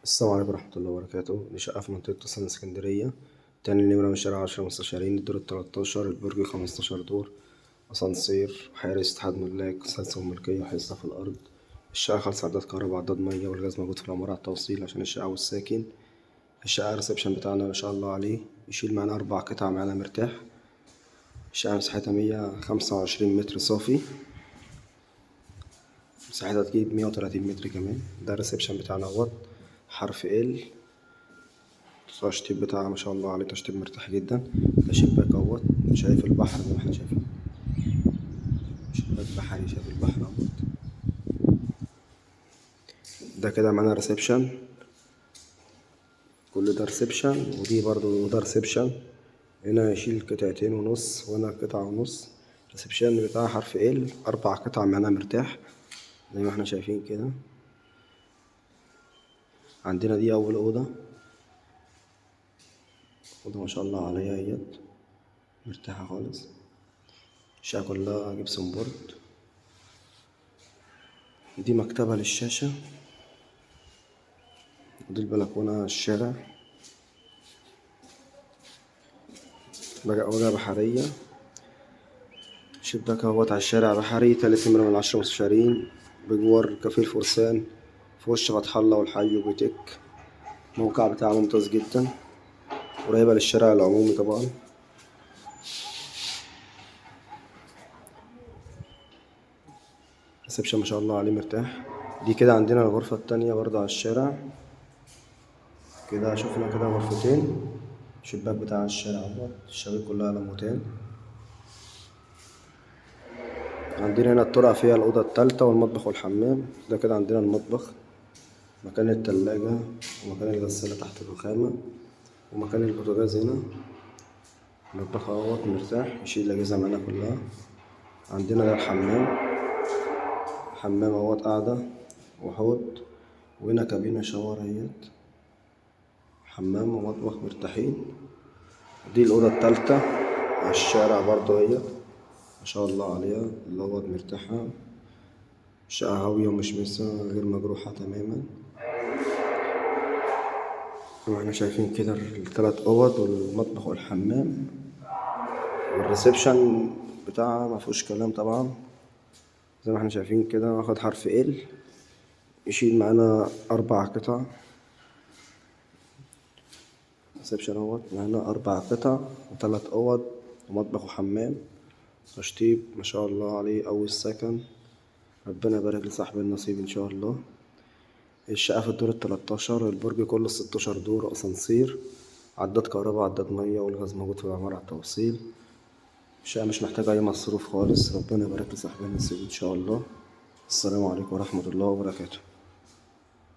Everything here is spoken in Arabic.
السلام عليكم ورحمة الله وبركاته. دي شقة في منطقة تصل اسكندرية. تاني نمرة من شارع 10 مستشارين، الدور ال13، البرج 15 دور، أسانسير، حارس، اتحاد ملاك، سلسلة وملكية، وحصة في الأرض. الشقة خالصة عداد كهرباء، عداد مية، والغاز موجود في العمارة على التوصيل عشان الشقة والساكن. الشقة الريسبشن بتاعنا ما شاء الله عليه، يشيل معانا 4 قطع معانا مرتاح. الشقة مساحتها 125 متر صافي، مساحتها تجيب 130 متر كمان. ده الريسبشن بتاعنا اهوت، حرف ال. التشطيب بتاعها ما شاء الله عليه، تشطيب مرتاح جدا. ده شباك اهوت، شايف البحر زي ما احنا شايفين، شباك بحري، شايف البحر اهوت. ده كده معانا ريسبشن، كل ده ريسبشن، ودي برضو ده ريسبشن. هنا يشيل 2.5 وهنا 1.5. الريسبشن بتاعها حرف ال، 4 قطع معانا مرتاح زي ما احنا شايفين كده. عندنا دي أول أوضة ما شاء الله عليها اهيت، مرتاحة خالص. الشقة كلها جبسون بورد. دي مكتبة للشاشة، ودي البلكونة الشارع. وجهة بحرية، شباك اهوت على الشارع بحري. 3 نمرة من 10 مستشارين، بجوار كفيل فرسان، في وش فتح الله والحي وبوتيك. الموقع بتاعه ممتاز جدا، قريبة للشارع العمومي طبعا. ريسبشن ما شاء الله عليه مرتاح. دي كده عندنا الغرفة التانية برضه على الشارع. كده شفنا كده غرفتين، الشباك بتاع الشارع اهوت، الشبابيك كلها لموتين. عندنا هنا الطرقة فيها الأوضة التالتة والمطبخ والحمام. ده كده عندنا المطبخ، مكان التلاجة ومكان الغسالة تحت الرخامة ومكان البوتاجاز هنا. المطبخ اهوت مرتاح، يشيل الأجهزة معانا كلها. عندنا ده الحمام، حمام اهوت قاعدة وحوض، وهنا كابينة شاور اهيت. حمام ومطبخ مرتاحين. دي الأوضة التالتة على الشارع برضه اهيت، ما شاء الله عليها، الأوض مرتاحة. الشقة هاوية ومشمسة، غير مجروحة تماما. زي ما احنا شايفين كده ال3 أوض والمطبخ والحمام، والريسبشن بتاعها مفيهوش كلام طبعا. زي ما احنا شايفين كده، واخد حرف ال، يشيل معانا 4 قطع. ريسبشن اهوت معانا 4 قطع و3 أوض ومطبخ وحمام. تشطيب ما شاء الله عليه، أول سكن. ربنا يبارك لصاحب النصيب إن شاء الله. الشقة في الدور ال13، البرج كله 16 دور، أسانسير، عداد كهرباء، عداد مية، والغاز موجود في العمارة على التوصيل. الشقة مش محتاجة أي مصروف خالص. ربنا يبارك لصاحب النصيب إن شاء الله. السلام عليكم ورحمة الله وبركاته.